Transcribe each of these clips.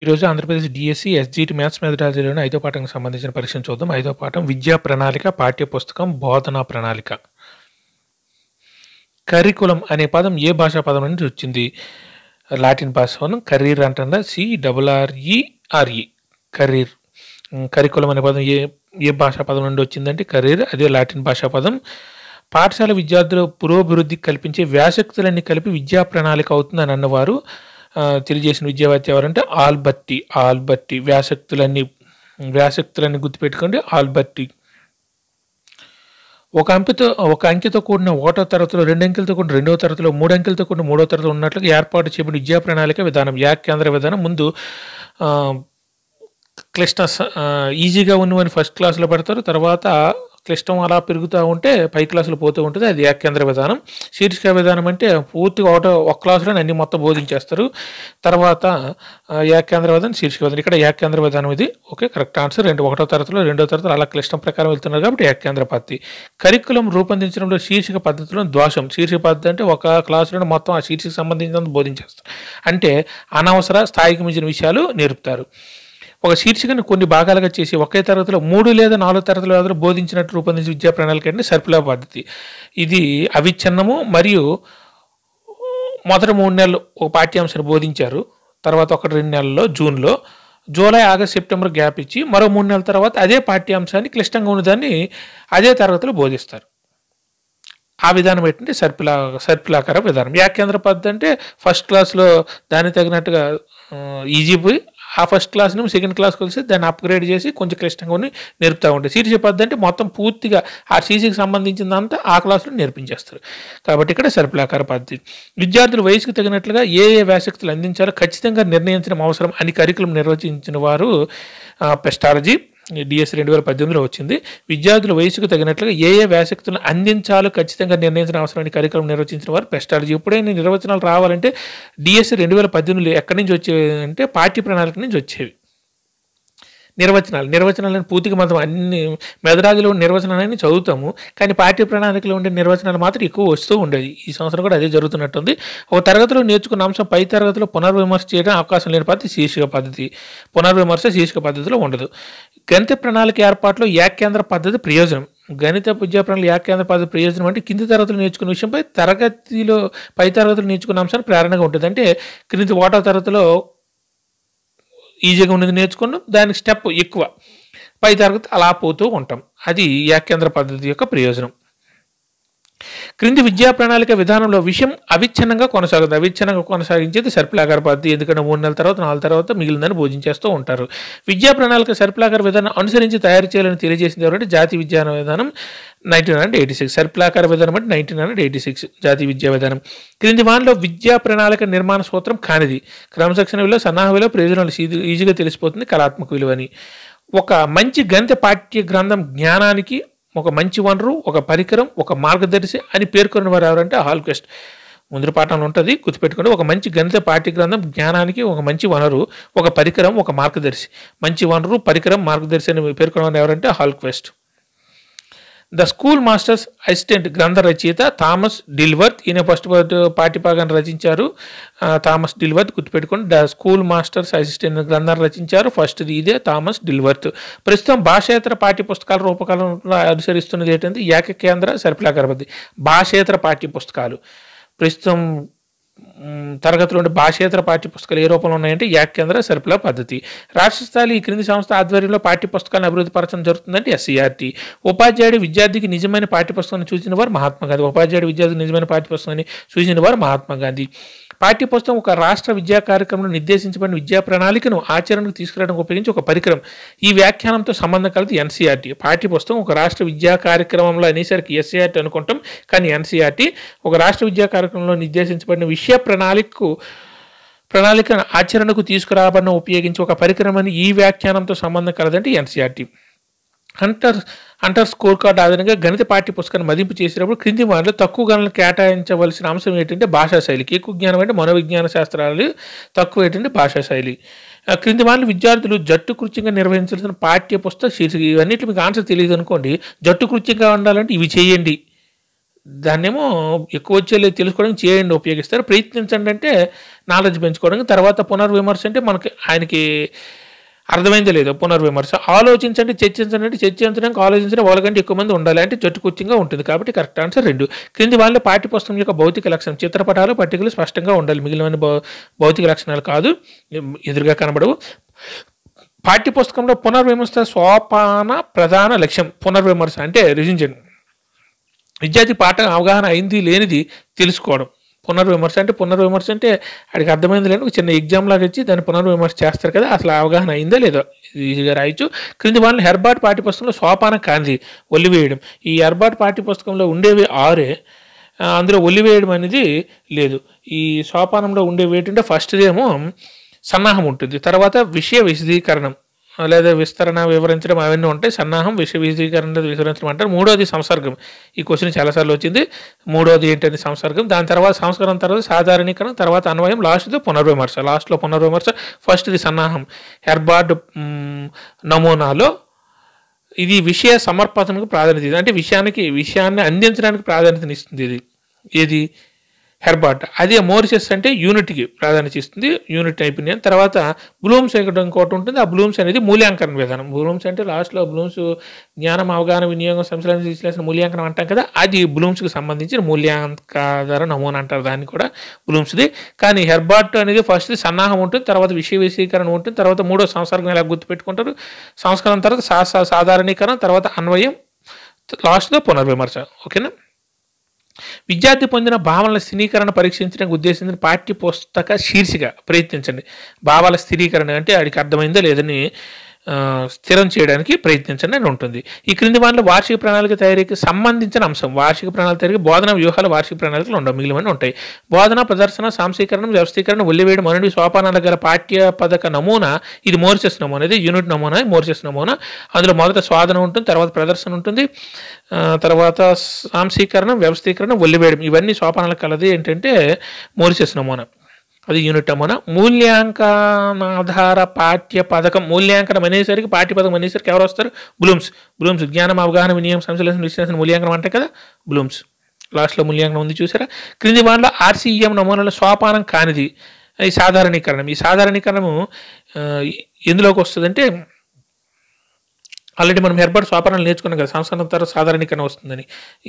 ఈరోజు Andhra Pradesh DSC, SGT maths మెథడాలజీలోని ఐదో పాఠానికి సంబంధించిన పరీక్షను చూద్దాం. ఐదో పాఠం విద్యా ప్రణాళిక, పాఠ్యపుస్తకం, బోధనా ప్రణాళిక. కరికులం అనే పదం ఏ భాషా పదం నుంచి వచ్చింది? లాటిన్ భాషను కరీర్ అంటారా, CRRERE కరీర్. కరికులం అనే పదం ఏ భాషా పదం నుండి వచ్చిందంటే కరీర్, అదే లాటిన్ భాషా పదం. పాఠశాల విద్యార్థుల పురోభివృద్ధికి కల్పించే వ్యాసక్తులన్నీ కలిపి విద్యా ప్రణాళిక అవుతుందని అన్నవారు తెలియజేసిన విద్యావేత్త ఎవరంటే ఆల్బర్టి. వ్యాసక్తులన్నీ గుర్తుపెట్టుకోండి, ఆల్బర్టి. ఒక అంకెతో కూడిన ఒకటో తరగతిలో, 2 అంకెలతో కూడిన రెండవ తరగతిలో, 3 అంకెలతో కూడిన మూడో తరగతిలో ఉన్నట్లుగా ఏర్పాటు చేయబడిన విద్యా ప్రణాళిక విధానం, వ్యాఖ్యాంధ్ర విధానం. ముందు క్లిష్ట ఈజీగా ఉన్నవని ఫస్ట్ క్లాస్లో పెడతారు, తర్వాత క్లిష్టం అలా పెరుగుతూ ఉంటే పై క్లాసులు పోతూ ఉంటుంది, అది వ్యాఖ్యాంధ్ర విధానం. శీర్షిక విధానం అంటే పూర్తిగా ఒక క్లాసులో అన్ని మొత్తం బోధించేస్తారు, తర్వాత వ్యాఖ్యాంధ్ర విధానం, శీర్షిక విధానం. ఇక్కడ వ్యాఖ్యాంధ్ర విధానం ఇది. Okay, correct answer. ఒకటో తరగతిలో, రెండో తరగతిలో అలా క్లిష్టం ప్రకారం వెళ్తున్నారు కాబట్టి వ్యాఖ్యాంధ్ర పద్ధతి. కరికులం రూపొందించడంలో శీర్షిక పద్ధతిలో దోషం. శీర్షిక పద్ధతి అంటే ఒక క్లాసులో మొత్తం ఆ శీర్షిక సంబంధించినంత బోధించేస్తారు, అంటే అనవసర స్థాయికి మించిన విషయాలు నేర్పుతారు. ఒక శీర్షికను కొన్ని భాగాలుగా చేసి ఒకే తరగతిలో 3 లేదా 4 తరగతుల వ్యవధిలో బోధించినట్టు రూపొందించిన విద్యా ప్రణాళిక అంటే సర్కులర్ పద్ధతి. ఇది అవిచ్ఛిన్నము మరియు మొదటి 3 నెలలు ఒక పాఠ్యాంశాన్ని బోధించారు, తర్వాత 1-2 నెలల్లో జూన్లో, జూలై, ఆగస్ట్, సెప్టెంబర్ గ్యాప్ ఇచ్చి మరో 3 నెలల తర్వాత అదే పాఠ్యాంశాన్ని క్లిష్టంగా ఉన్నదాన్ని అదే తరగతిలో బోధిస్తారు. ఆ విధానం ఏంటంటే సర్పిలాకార విధానం. వ్యాఖ్యాంధ్ర పద్ధతి అంటే ఫస్ట్ క్లాస్లో దానికి తగినట్టుగా ఈజీ పోయి ఆ ఫస్ట్ క్లాస్ నుంచి సెకండ్ క్లాస్కి వచ్చి దాన్ని అప్గ్రేడ్ చేసి కొంచెం క్లిష్టంగా నేర్పుతూ ఉంటాయి. శీర్షిక పద్ధతి అంటే మొత్తం పూర్తిగా ఆ శీర్షికి సంబంధించిందంతా ఆ క్లాసులో నేర్పించేస్తారు, కాబట్టి ఇక్కడ సర్పిలాకార పద్ధతి. విద్యార్థుల వయసుకు తగినట్లుగా ఏ వ్యాసక్తులు అందించాలో ఖచ్చితంగా నిర్ణయించడం అవసరం అని కరికులం నిర్వచించిన వారు పెస్టాలజీ. డిఎస్ 2018లో వచ్చింది. విద్యార్థుల వయసుకు తగినట్లుగా ఏ వ్యాసక్తులను అందించాలో ఖచ్చితంగా నిర్ణయించిన అవసరాన్ని కరికులం నిర్వచించిన వారు పెస్టాలజీ. ఎప్పుడైనా నిర్వచనాలు రావాలంటే డిఎస్ 2018లో ఎక్కడి నుంచి వచ్చేవి అంటే పాఠ్య ప్రణాళిక నుంచి వచ్చేవి. నిర్వచనాలను పూర్తిగా మనం అన్ని మెథడాలజీలో నిర్వచనాలని చదువుతాము, కానీ పాఠ్య ప్రణాళికలో ఉండే నిర్వచనాలు మాత్రం ఎక్కువ వస్తూ ఉండేది. ఈ సంవత్సరం కూడా అదే జరుగుతున్నట్టుంది. ఒక తరగతిలో నేర్చుకున్న అంశం పై తరగతిలో పునర్విమర్శ చేయడం అవకాశం లేని పద్ధతి శీర్షిక పద్ధతి. పునర్విమర్శ శీర్షిక పద్ధతిలో ఉండదు. గణిత ప్రణాళిక ఏర్పాటులో వ్యాఖ్యాంధ్ర పద్ధతి ప్రయోజనం. గణిత విద్యా ప్రణాళిక వ్యాఖ్యాంధ్ర పద్ధతి ప్రయోజనం అంటే కింది తరగతులు నేర్చుకున్న విషయంపై పై తరగతులు నేర్చుకున్న అంశాన్ని ప్రేరణగా ఉంటుంది. అంటే క్రింది ఒకటో తరగతిలో ఈజీగా ఉన్నది నేర్చుకున్నాం, దానికి స్టెప్ ఎక్కువ, పై తరగతి అలా పోతూ ఉంటాం. అది వ్యాఖ్యాంధ్ర పద్ధతి యొక్క ప్రయోజనం. క్రింది విద్యా ప్రణాళిక విధానంలో విషయం అవిచ్ఛిన్నంగా కొనసాగించేది సర్పిలాకార పద్ధతి. ఎందుకంటే 3 నెలల తర్వాత 4 తర్వాత మిగిలిందని బోధించేస్తూ ఉంటారు. విద్యా ప్రణాళిక సర్పిలాకార విధానం అనుసరించి తయారు చేయాలని తెలియజేసింది ఎవరంటే జాతీయ విద్యా విధానం 1986. సర్పిలాకార విధానం అంటే 1986 జాతీయ విద్యా విధానం. క్రింది వానిలో విద్యా ప్రణాళిక నిర్మాణ సూత్రం కానిది. క్రమశిక్షణ విలువ, సన్నాహ విలువ, ప్రయోజనాలు ఈజీగా తెలిసిపోతుంది, కళాత్మక విలువ అని. ఒక మంచి గణిత పాఠ్య గ్రంథం జ్ఞానానికి ఒక మంచి వనరు, ఒక పరికరం, ఒక మార్గదర్శి అని పేర్కొన్న వారు ఎవరంటే హాల్క్వెస్ట్. ముందు పాఠంలో ఉంటుంది, గుర్తుపెట్టుకోండి. ఒక మంచి గణిత పాఠ్య గ్రంథం జ్ఞానానికి ఒక మంచి వనరు, ఒక పరికరం, ఒక మార్గదర్శి. మంచి వనరు, పరికరం, మార్గదర్శి అని పేర్కొన్న వారు ఎవరంటే హాల్క్వెస్ట్. ద స్కూల్ మాస్టర్స్ అసిస్టెంట్ గ్రంథ రచయిత థామస్ డిల్వర్త్. ఈయన ఫస్ట్ పాఠ్యభాగాన్ని రచించారు, థామస్ డిల్వర్త్. గుర్తుపెట్టుకోండి, ద స్కూల్ మాస్టర్స్ అసిస్టెంట్ గ్రంథాన్ని రచించారు, ఫస్ట్ ఇదే థామస్ డిల్వర్త్. ప్రస్తుతం భాషేతర పాఠ్య పుస్తకాల రూపకల్పనలో అనుసరిస్తున్నది ఏంటంటే ఏకకేంద్ర సర్పిలాకార పద్ధతి. భాషేతర పాఠ్య పుస్తకాలు ప్రస్తుతం తరగతిలో ఉండే భాషేతర పాఠ్యపుస్తకాలు ఏ రూపంలో ఉన్నాయంటే వ్యాఖ్యాంధ్ర సర్పిలాకార పద్ధతి. రాష్ట్ర స్థాయిలో ఈ క్రింది సంస్థ ఆధ్వర్యంలో పాఠ్యపుస్తకాలను అభివృద్ధి పరచడం జరుగుతుందంటే SCRT. ఉపాధ్యాయుడు విద్యార్థికి నిజమైన పాఠ్యపుస్తకాన్ని సూచించిన వారు మహాత్మా గాంధీ. ఉపాధ్యాయుడు విద్యార్థికి నిజమైన పాఠ్యపుస్తకాన్ని సూచించిన వారు మహాత్మా గాంధీ. పాఠ్యపుస్తకం ఒక రాష్ట్ర విద్యా కార్యక్రమంలో నిర్దేశించబడిన విద్యా ప్రణాళికను ఆచరణకు తీసుకురావడానికి ఉపయోగించి ఒక పరికరం. ఈ వ్యాఖ్యానంతో సంబంధం కలిగి NCERT. పాఠ్యపుస్తకం ఒక రాష్ట్ర విద్యా కార్యక్రమంలో అనేసరికి SCRT అనుకుంటాం, కానీ NCERT ఒక రాష్ట్ర విద్యా కార్యక్రమంలో నిర్దేశించబడిన విషయ ప్రణాళికను ఆచరణకు తీసుకురాబడిన ఉపయోగించి ఒక పరికరం అని ఈ వ్యాఖ్యానంతో సంబంధం కలదంటే NCERT. హంటర్ స్కోర్ కార్డు ఆధారంగా గణిత పాఠ్య పుస్తకాన్ని మదింపు చేసేటప్పుడు క్రింది వారిలో తక్కువ గణనలు కేటాయించవలసిన అంశం ఏంటంటే భాషా శైలికి. ఎక్కువ జ్ఞానం అంటే మనోవిజ్ఞాన శాస్త్రాలు, తక్కువ ఏంటంటే భాషా శైలి. క్రింది వారిలో విద్యార్థులు జట్టు కృత్యంగా నిర్వహించాల్సిన పాఠ్య పుస్తక శీర్షిక. ఇవన్నిటి మీకు ఆన్సర్ తెలియదు అనుకోండి, జట్టు కృత్యంగా ఉండాలంటే ఇవి చేయండి, దాన్నేమో ఎక్కువ వచ్చేది తెలుసుకోవడానికి చేయండి ఉపయోగిస్తారు. ప్రయత్నించండి అంటే నాలెడ్జ్ పెంచుకోవడానికి. తర్వాత పునర్విమర్శ అంటే మనకి ఆయనకి అర్థమైందో లేదో పునర్విమర్శ. ఆలోచించండి, చర్చించండి అంటే చర్చించడానికి ఆలోచించడం వాళ్ళకంటే ఎక్కువ మంది ఉండాలి అంటే జట్టుకుచ్చింగా ఉంటుంది. కాబట్టి కరెక్ట్ ఆన్సర్ 2. క్రింది వాళ్ళ పాఠ్యపుస్తకం యొక్క భౌతిక లక్షణం చిత్రపటాలు పట్టికలు స్పష్టంగా ఉండాలి. మిగిలిన భౌతిక లక్షణాలు కాదు, ఎదురుగా కనబడవు. పాఠ్యపుస్తకంలో పునర్విమర్శ సోపాన ప్రధాన లక్ష్యం. పునర్విమర్శ అంటే రివిజన్. విద్యార్థి పాఠం అవగాహన అయింది లేనిది తెలుసుకోవడం. పునర్విమర్శ అంటే వాడికి అర్థమైంది లేని ఒక చిన్న ఎగ్జామ్ లాగా ఇచ్చి దాన్ని పునర్విమర్శ చేస్తారు కదా, అసలు అవగాహన అయిందా లేదో ఈజీగా రాయొచ్చు. క్రింది వాళ్ళని హెర్బర్ట్ పాఠ్యపుస్తకంలో సోపానం కాంతి ఒల్లివేయడం. ఈ హెర్బర్ట్ పాఠ్యపుస్తకంలో ఉండేవి 6, అందులో ఒల్లివేయడం అనేది లేదు. ఈ సోపానంలో ఉండేవి ఏంటంటే ఫస్ట్ది ఏమో సన్నాహం ఉంటుంది, తర్వాత విషయ విశదీకరణం లేదా విస్తరణ వివరించడం అవన్నీ ఉంటాయి. సన్నాహం, విషయ విశదీకరణ వివరించడం అంటారు. 3వది సంసర్గం. ఈ క్వశ్చన్ చాలాసార్లు వచ్చింది. 3వది ఏంటంటే సంసర్గం. దాని తర్వాత సంస్కరణ, తర్వాత సాధారణీకరణ, తర్వాత అన్వయం, లాస్ట్ది పునర్విమర్శ. లాస్ట్లో పునర్విమర్శ. ఫస్ట్ది సన్నాహం. హెర్బర్ట్ నమూనాలో ఇది విషయ సమర్పణకు ప్రాధాన్యత, అంటే విషయాన్ని అందించడానికి ప్రాధాన్యతనిస్తుంది. ఏది హెర్బర్ట్. అదే మోరిసెస్ అంటే యూనిట్కి ప్రాధాన్యత ఇస్తుంది, యూనిట్ నైపుణ్యం. తర్వాత బ్లూమ్స్ ఇంకోటి ఉంటుంది. ఆ బ్లూమ్స్ అనేది మూల్యాంకన విధానం. బ్లూమ్స్ అంటే లాస్ట్లో బ్లూమ్స్ జ్ఞానం, అవగాహన, వినియోగం, సంశ్లేషణ, విశ్లేషణ, మూల్యాంకనం అంటాం కదా, అది బ్లూమ్స్కి సంబంధించిన మూల్యాంకాధార నమూనా అంటారు దాన్ని కూడా బ్లూమ్స్ది. కానీ హెర్బర్ట్ అనేది ఫస్ట్ సన్నాహం ఉంటుంది, తర్వాత విషయ విశదీకరణ ఉంటుంది, తర్వాత 3వ సంసర్గం ఎలా గుర్తుపెట్టుకుంటారు. సంస్కరణ, తర్వాత సాధారణీకరణ, తర్వాత అన్వయం, లాస్ట్గా పునర్విమర్శ. ఓకేనా. విద్యార్థి పొందిన భావనల స్థిరీకరణ పరీక్షించడానికి ఉద్దేశించిన పాఠ్యపుస్తక శీర్షిక ప్రయత్నించండి. భావాల స్థిరీకరణ అంటే వాడికి అర్థమైందో లేదని స్థిరం చేయడానికి ప్రయత్నించండి అని ఉంటుంది. ఈ క్రింది వాటిలో వార్షిక ప్రణాళిక తయారీకి సంబంధించిన అంశం. వార్షిక ప్రణాళిక తయారీకి బోధన వ్యూహాలు వార్షిక ప్రణాళికలు ఉండవు, మిగిలినవన్నీ ఉంటాయి. బోధన, ప్రదర్శన, సాంశీకరణ, వ్యవస్థీకరణ, ఒల్లివేయడం అనేవి సోపానాల గల పాఠ్య పథక నమూనా. ఇది మోరిసెస్ నమూనా, ఇది యూనిట్ నమూనా, మోరిసెస్ నమూనా. అందులో మొదట స్వాదన ఉంటుంది, తర్వాత ప్రదర్శన ఉంటుంది, తర్వాత సాంశీకరణ, వ్యవస్థీకరణ, ఒల్లివేయడం. ఇవన్నీ సోపానాల కలది ఏంటంటే మోరిసెస్ నమూనా, అది యూనిట్ నమూనా. మూల్యాంకనాధార పాఠ్య పథకం. మూల్యాంకనం అనేసరికి పాఠ్యపథకం అనేసరికి ఎవరు వస్తారు? బ్లూమ్స్ జ్ఞానం, అవగాహన, వినియోగం, సంశ్లేషణ, విశ్లేషణ, మూల్యాంకనం అంటే కదా బ్లూమ్స్. లాస్ట్లో మూల్యాంకనం ఉంది చూసారా. క్రింది వాటిలో RCEM నమూనాలో సోపానం కానిది ఈ సాధారణీకరణం. ఈ సాధారణీకరణము ఎందులోకి వస్తుందంటే ఆల్రెడీ మనం హెర్బర్ట్ సోపానాలు నేర్చుకున్నాం కదా, సంస్కరణ తర్వాత సాధారణీకరణ వస్తుందని.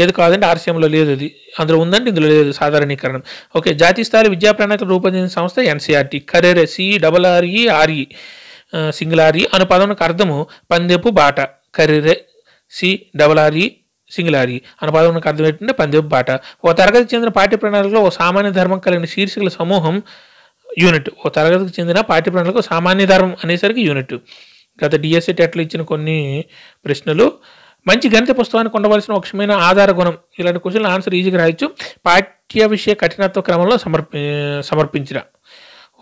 ఏది కాదంటే RCEMలో లేదు, అది అందులో ఉందంటే ఇందులో లేదు సాధారణీకరణం. ఓకే. జాతీయ స్థాయి విద్యా ప్రణాళిక రూపొందించిన సంస్థ NCERT. కరేర్ CRRE సింగిల్ RE అను పదమునకు అర్థము పందెపు బాట. కరేరే CRRE సింగిల్ RE అను పదమునకు అర్థం ఏంటంటే పందెపు బాట. ఓ తరగతికి చెందిన పాఠ్య ప్రణాళికలో ఓ సామాన్య ధర్మం కలిగిన శీర్షికల సమూహం యూనిట్. ఓ తరగతికి చెందిన పాఠ్య ప్రణాళిక సామాన్య ధర్మం అనేసరికి యూనిట్. గత DSE టెట్లో ఇచ్చిన కొన్ని ప్రశ్నలు. మంచి గణిత పుస్తకానికి ఉండవలసిన ముఖ్యమైన ఆధార గుణం. ఇలాంటి క్వశ్చన్లు ఆన్సర్ ఈజీగా రాయొచ్చు. పాఠ్య విషయ కఠినత్వ క్రమంలో సమర్పించిన.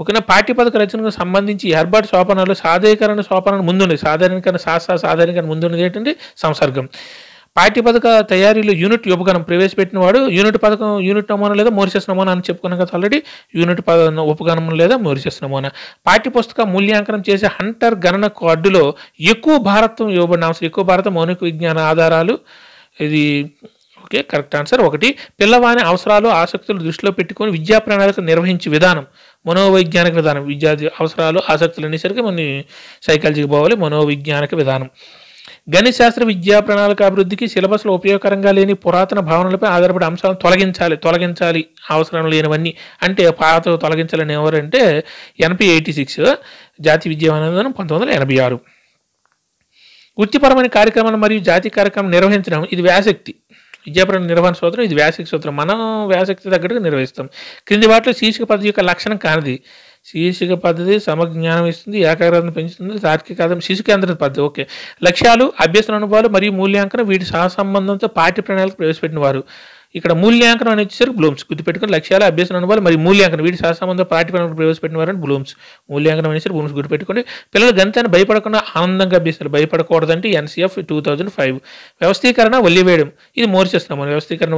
ఓకేనా. పాఠ్యపథక రచనకు సంబంధించి హెర్బర్ట్ సోపానాలు సాధారణీకరణ సోపానాలు ముందుంది. సాధారణీకరణ ముందున్నది ఏంటంటే సంసర్గం. పాఠ్యపథక తయారీలో యూనిట్ ఉపగణం ప్రవేశపెట్టిన వాడు యూనిట్ నమూనా లేదా మోరిసెస్ నమూనా అని చెప్పుకున్నాం కదా ఆల్రెడీ. యూనిట్ ఉపగణం లేదా మోరిసెస్ నమూనా. పాఠ్యపుస్తక మూల్యాంకనం చేసే హంటర్ గణన కార్డులో ఎక్కువ భారతం ఇవ్వబడిన అంశం. ఎక్కువ భారతం మౌలిక విజ్ఞాన ఆధారాలు. ఇది ఓకే. Correct answer 1. పిల్లవాని అవసరాలు ఆసక్తులు దృష్టిలో పెట్టుకొని విద్యా ప్రణాళిక నిర్వహించే విధానం. మనోవైజ్ఞానిక విధానం. విద్యార్థి అవసరాలు ఆసక్తులు అనేసరికి మన సైకాలజీకి పోవాలి. మనోవైజ్ఞానిక విధానం. గణిత శాస్త్ర విద్యా ప్రణాళిక అభివృద్ధికి సిలబస్లో ఉపయోగకరంగా లేని పురాతన భావనలపై ఆధారపడే అంశాలను తొలగించాలి అవసరం లేనివన్నీ. అంటే పాత తొలగించాలని ఎవరంటే NP 86 జాతీయ విద్యా విధానం 1986. వృత్తిపరమైన కార్యక్రమాలు మరియు జాతీయ కార్యక్రమం నిర్వహించడం. ఇది వ్యాసక్తి. విద్యాపరమైన నిర్వహణ సూత్రం. ఇది వ్యాసక్తి సూత్రం. మనం వ్యాసక్తి తగ్గట్టుగా నిర్వహిస్తాం. క్రింది వాటిలో శీర్షిక పద్ధతి యొక్క లక్షణం కానిది. శీర్షిక పద్ధతి సమజ్ఞానం ఇస్తుంది, ఏకాగ్రతను పెంచుతుంది, తార్కిక శిశుకేంద్రిత పద్ధతి. ఓకే. లక్ష్యాలు, అభ్యసన అనుభవాలు మరియు మూల్యాంకనం వీటి సహసంబంధంతో పాఠ్య ప్రణాళిక ప్రవేశపెట్టిన వారు. ఇక్కడ మూల్యాంకనం అని వచ్చేసరికి బ్లూమ్స్. గుర్తుపెట్టుకుని లక్ష్యాలు, అభ్యసన అనుభవాలు మరియు మూల్యాంకనం వీటి సహసంబంధం పాఠ్య ప్రణాళిక ప్రవేశపెట్టిన వారు అని బ్లూమ్స్. మూల్యాంకనం అనేసరికి బ్లూమ్స్. గుర్తుపెట్టుకోండి. పిల్లలు గణితాన్ని భయపడకుండా ఆనందంగా అభ్యసించాలి. భయపడకూడదంటే NCF 2005. వ్యవస్థీకరణ, ఒల్లివేయడం. ఇది మోరిసెస్ నమూనా. వ్యవస్థీకరణ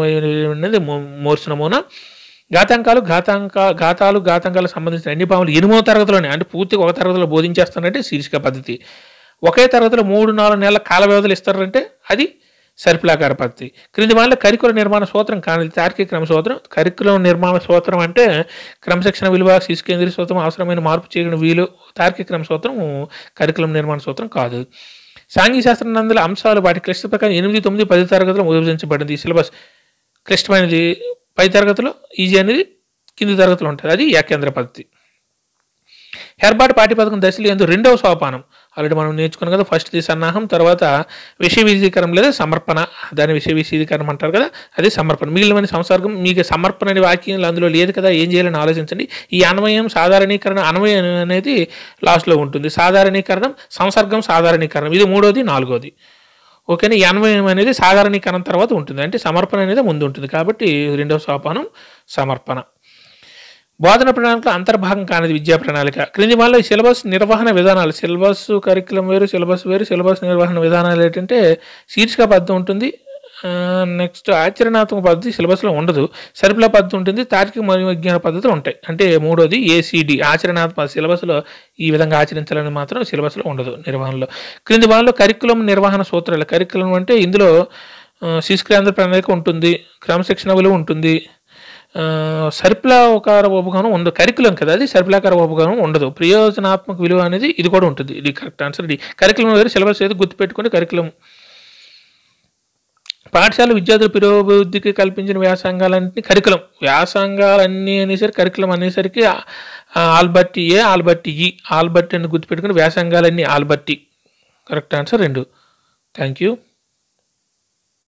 అనేది మోరిస్ నమూనా. ఘాతాలకు సంబంధించిన అన్ని పాములు 8వ తరగతిలోనే, అంటే పూర్తిగా ఒక తరగతిలో బోధించేస్తానంటే శీర్షిక పద్ధతి. ఒకే తరగతిలో 3-4 నెలల కాల వ్యవధులు ఇస్తారంటే అది సర్పిలాకార పద్ధతి. క్రింది వాళ్ళ కరికులం నిర్మాణ సూత్రం కానిది తార్కిక క్రమ సూత్రం. కరికులం నిర్మాణ సూత్రం అంటే క్రమశిక్షణ విలువ, శిశు కేంద్రీయ సూత్రం, అవసరమైన మార్పు చేయడం వీలు. తార్కిక క్రమ సూత్రం కరికులం నిర్మాణ సూత్రం కాదు. సాంఘిక శాస్త్రం నందుల అంశాలు వాటి క్లిష్ట ప్రకారం 8, 9, 10 తరగతిలో విభజించబడింది. సిలబస్ క్లిష్టమైనది పై తరగతిలో, ఈజీ అనేది కింది తరగతిలో ఉంటుంది. అది ఏకేంద్ర పద్ధతి. హెర్బార్ట్ పాఠ్యపథకం దశలు ఎందు 2వ సోపానం ఆల్రెడీ మనం నేర్చుకున్నాం కదా. ఫస్ట్ది సన్నాహం, తర్వాత విషయ విశదీకరణం లేదా సమర్పణ. దాన్ని విషయ విశదీకరణం అంటారు కదా, అది సమర్పణ. మిగిలిన సంసర్గం. మీకు సమర్పణ అనే వాక్యం అందులో లేదు కదా, ఏం చేయాలని ఆలోచించండి. ఈ అన్వయం, సాధారణీకరణ. అన్వయం అనేది లాస్ట్లో ఉంటుంది. సాధారణీకరణం, సంసర్గం, సాధారణీకరణం. ఇది 3వది, 4వది. ఓకేనా. ఈ అన్వయం అనేది సాధారణీకరణం తర్వాత ఉంటుంది, అంటే సమర్పణ అనేది ముందు ఉంటుంది. కాబట్టి 2వ సోపానం సమర్పణ. బోధన ప్రణాళిక అంతర్భాగం కానిది విద్యా ప్రణాళిక. క్రింది వాళ్ళ సిలబస్ నిర్వహణ విధానాలు. సిలబస్ కరికులం వేరు, సిలబస్ వేరు. సిలబస్ నిర్వహణ విధానాలు ఏంటంటే శీర్షిక పద్ధతి ఉంటుంది, నెక్స్ట్ ఆచరణాత్మక పద్ధతి సిలబస్లో ఉండదు, సరిపుల పద్ధతి ఉంటుంది, తార్కిక మరియు విజ్ఞాన పద్ధతులు ఉంటాయి. అంటే 3వది ఏసీడీ ఆచరణాత్మక. సిలబస్లో ఈ విధంగా ఆచరించాలని మాత్రం సిలబస్లో ఉండదు నిర్వహణలో. క్రింది వాళ్ళలో కరికులం నిర్వహణ సూత్రాలు. కరికులం అంటే ఇందులో శిశు కేంద్ర ప్రణాళిక ఉంటుంది, క్రమశిక్షణ విలువ ఉంటుంది, సర్పిలాకార ఉపగమనం ఉండదు. కరికులం కదా అది, సర్పిలాకార ఉపగమనం ఉండదు. ప్రయోజనాత్మక విలువ అనేది ఇది కూడా ఉంటుంది. ఇది కరెక్ట్ ఆన్సర్. ఇది కరికులం వేరు, సిలబస్ ఏదో గుర్తుపెట్టుకోండి. కరికులం పాఠశాల విద్యార్థుల పురోభివృద్ధికి కల్పించిన వ్యాసంగాలన్నీ కరికులం. వ్యాసంగాలన్నీ అనేసరికి కరికులం అనేసరికి Albert A, Albert E. Albert అని గుర్తుపెట్టుకుని వ్యాసంగాలన్నీ Albert. Correct answer 2. Thank you.